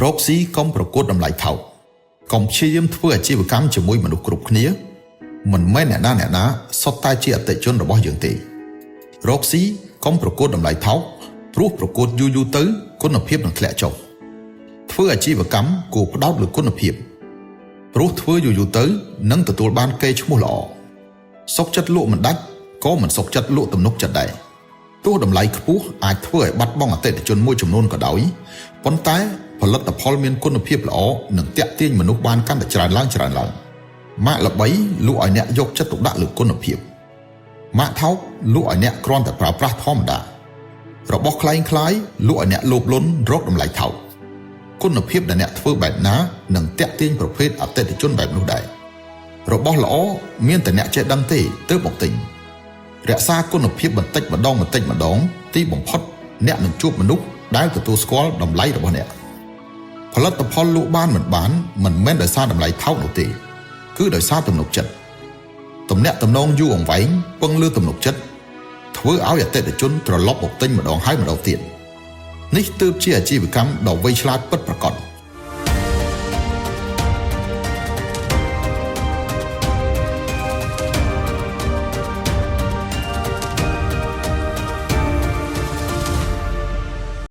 រកស៊ីកុំប្រកួតតម្លៃថោកកុំព្យាយាមធ្វើអាជីវកម្មជាមួយមនុស្សគ្រប់គ្នាមិនមែនអ្នកណាសុទ្ធតែជាអតិថិជនរបស់យើងទេរកស៊ីកុំប្រកួតតម្លៃថោកព្រោះប្រកួតយូរទៅគុណភាពនឹងធ្លាក់ចុះធ្វើអាជីវកម្មគួរផ្ដោតលើគុណភាពព្រោះធ្វើយូរទៅនឹងទទួលបានកេរ្តិ៍ឈ្មោះល្អសុខចិត្តលក់មិនដាច់ក៏មិនសុខចិត្តលក់ទំនុកចិត្តដែរទោះតម្លៃខ្ពស់អាចធ្វើឲ្យបាត់បង់អតិថិជនមួយចំនួនក៏ដោយប៉ុន្តែផលិតផលមានគុណភាពល្អនឹងទាក់ទាញមនុស្សបានកាន់តែច្រើនឡើងម៉ាកល្បីលក់ឲ្យអ្នកយកចិត្តទុកដាក់លើគុណភាពម៉ាកថោកលក់ឲ្យអ្នកគ្រាន់តែប្រើប្រាស់ធម្មតារបស់คล้ายលក់ឲ្យអ្នកលោភលន់រកតម្លៃថោកគុណភាពដែលអ្នកធ្វើបែបណានឹងទាក់ទាញប្រភេទអតិថិជនបែបនោះដែររបស់ល្អមានតែអ្នកចេះដឹងទេទើបមកទិញរក្សាគុណភាពបន្តិចម្ដងទីបំផុតអ្នកនឹងជួបមនុស្សដែលទទួលស្គាល់តម្លៃរបស់អ្នកផលិតផលលក់បានមិនមែនដោយសារតម្លៃថោកនោះទេគឺដោយសារទំនុកចិត្តទំនាក់ទំនងយូរអង្វែងពឹងលើទំនុកចិត្តធ្វើឲ្យអតិថិជនត្រឡប់មកទិញម្ដងហើយម្ដងទៀតនេះទើបជាអាជីវកម្មដ៏វៃឆ្លាតពិតប្រាកដ